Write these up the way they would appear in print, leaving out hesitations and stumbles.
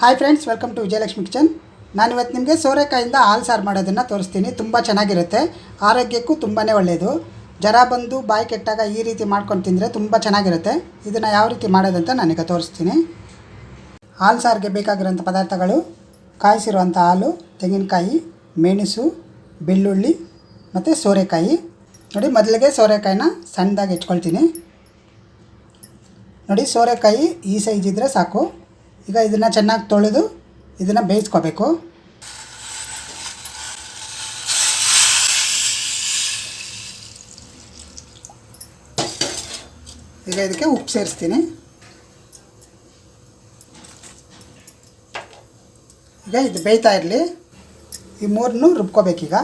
Hi friends, welcome to Vijayalakshmi kitchen. ನಾನು ಇವತ್ತು ನಿಮಗೆ ಸೋರೆಕಾಯಿಂದ ಹಾಲು ಸಾರು ಮಾಡೋದನ್ನು ತೋರಿಸ್ತೀನಿ. ತುಂಬ ಚೆನ್ನಾಗಿರುತ್ತೆ, ಆರೋಗ್ಯಕ್ಕೂ ತುಂಬಾ ಒಳ್ಳೆಯದು. ಜ್ವರ ಬಂದು ಬಾಯಿ ಕೆಟ್ಟಾಗ ಈ ರೀತಿ ಮಾಡ್ಕೊಂಡು ತಿಂದರೆ ತುಂಬ ಚೆನ್ನಾಗಿರುತ್ತೆ. ಇದನ್ನು ಯಾವ ರೀತಿ ಮಾಡೋದಂತ ನಾನೀಗ ತೋರಿಸ್ತೀನಿ. ಹಾಲು ಸಾರಿಗೆ ಬೇಕಾಗಿರೋಂಥ ಪದಾರ್ಥಗಳು: ಕಾಯಿಸಿರುವಂಥ ಹಾಲು, ತೆಂಗಿನಕಾಯಿ, ಮೆಣಸು, ಬೆಳ್ಳುಳ್ಳಿ ಮತ್ತು ಸೋರೆಕಾಯಿ. ನೋಡಿ, ಮೊದಲಿಗೆ ಸೋರೆಕಾಯಿನ ಸಣ್ಣದಾಗಿ ಹೆಚ್ಕೊಳ್ತೀನಿ. ನೋಡಿ, ಸೋರೆಕಾಯಿ ಈ ಸೈಜ್ ಇದ್ದರೆ ಸಾಕು. ಈಗ ಇದನ್ನು ಚೆನ್ನಾಗಿ ತೊಳೆದು ಇದನ್ನು ಬೇಯಿಸ್ಕೋಬೇಕು. ಈಗ ಇದಕ್ಕೆ ಉಪ್ಪು ಸೇರಿಸ್ತೀನಿ. ಈಗ ಇದು ಬೇಯ್ತಾ ಇರಲಿ. ಈ ಮೂರನ್ನು ರುಬ್ಕೋಬೇಕೀಗ.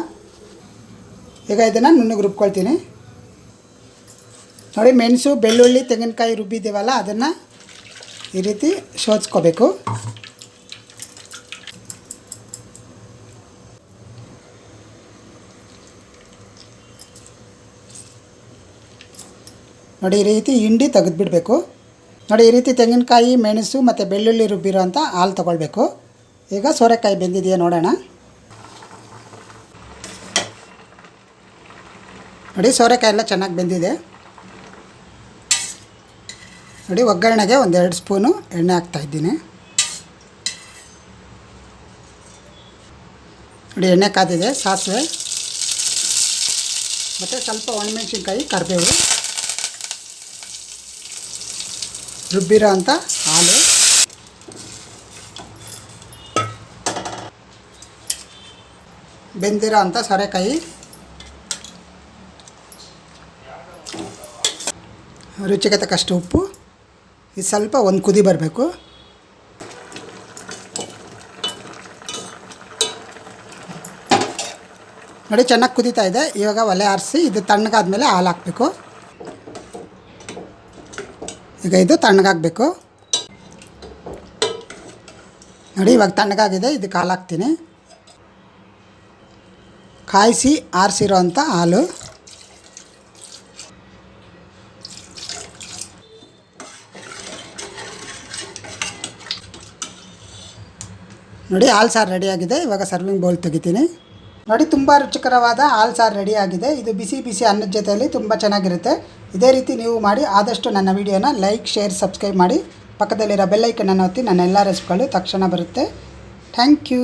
ಈಗ ಇದನ್ನು ನುಣ್ಣಗೆ ರುಬ್ಕೊಳ್ತೀನಿ. ನೋಡಿ, ಮೆಣಸು, ಬೆಳ್ಳುಳ್ಳಿ, ತೆಂಗಿನಕಾಯಿ ರುಬ್ಬಿದ್ದೀವಲ್ಲ, ಅದನ್ನು ಈ ರೀತಿ ಶೋಧಿಸ್ಕೋಬೇಕು. ನೋಡಿ, ಈ ರೀತಿ ಹಿಂಡಿ ತೆಗೆದುಬಿಡಬೇಕು. ನೋಡಿ, ಈ ರೀತಿ ತೆಂಗಿನಕಾಯಿ, ಮೆಣಸು ಮತ್ತು ಬೆಳ್ಳುಳ್ಳಿ ರುಬ್ಬಿರೋ ಅಂಥ ಹಾಲು ತೊಗೊಳ್ಬೇಕು. ಈಗ ಸೋರೆಕಾಯಿ ಬೆಂದಿದೆಯಾ ನೋಡೋಣ. ನೋಡಿ, ಸೋರೆಕಾಯಿ ಎಲ್ಲ ಚೆನ್ನಾಗಿ ಬೆಂದಿದೆ. ನೋಡಿ, ಒಗ್ಗರಣೆಗೆ 1-2 ಸ್ಪೂನು ಎಣ್ಣೆ ಹಾಕ್ತಾಯಿದ್ದೀನಿ. ನೋಡಿ, ಎಣ್ಣೆ ಕಾದಿದೆ. ಸಾಸಿವೆ ಮತ್ತು ಸ್ವಲ್ಪ ಒಣಮೆಣಸಿನ್ಕಾಯಿ, ಕರಿಬೇವು, ರುಬ್ಬಿರೋ ಅಂಥ ಹಾಲು, ಬೆಂದಿರೋ ಅಂಥ ಸೋರೆಕಾಯಿ, ರುಚಿಗೆ ತಕ್ಕಷ್ಟು ಉಪ್ಪು. ಇದು ಸ್ವಲ್ಪ ಒಂದು ಕುದಿ ಬರಬೇಕು. ನೋಡಿ, ಚೆನ್ನಾಗಿ ಕುದೀತಾ ಇದೆ. ಇವಾಗ ಒಲೆ ಆರಿಸಿ ಇದು ತಣ್ಣಗಾದ್ಮೇಲೆ ಹಾಲು ಹಾಕಬೇಕು. ಈಗ ಇದು ತಣ್ಣಗಾಗಬೇಕು. ನೋಡಿ, ಇವಾಗ ತಣ್ಣಗಾಗಿದೆ. ಇದಕ್ಕೆ ಹಾಲು ಹಾಕ್ತೀನಿ. ಕಾಯಿಸಿ ಆರಿಸಿರೋ ಅಂಥ ಹಾಲು. ನೋಡಿ, ಹಾಲು ಸಾರು ರೆಡಿಯಾಗಿದೆ. ಇವಾಗ ಸರ್ವಿಂಗ್ ಬೌಲ್ ತೆಗಿತೀನಿ. ನೋಡಿ, ತುಂಬ ರುಚಿಕರವಾದ ಹಾಲು ಸಾರು ರೆಡಿಯಾಗಿದೆ. ಇದು ಬಿಸಿ ಬಿಸಿ ಅನ್ನದ ಜೊತೆಯಲ್ಲಿ ತುಂಬ ಚೆನ್ನಾಗಿರುತ್ತೆ. ಇದೇ ರೀತಿ ನೀವು ಮಾಡಿ. ಆದಷ್ಟು ನನ್ನ ವಿಡಿಯೋನ ಲೈಕ್, ಶೇರ್, ಸಬ್ಸ್ಕ್ರೈಬ್ ಮಾಡಿ. ಪಕ್ಕದಲ್ಲಿರೋ ಬೆಲ್ ಐಕನನ್ನು ಒತ್ತಿ. ನನ್ನ ಎಲ್ಲ ರೆಸಿಪಿಗಳು ತಕ್ಷಣ ಬರುತ್ತೆ. Thank you.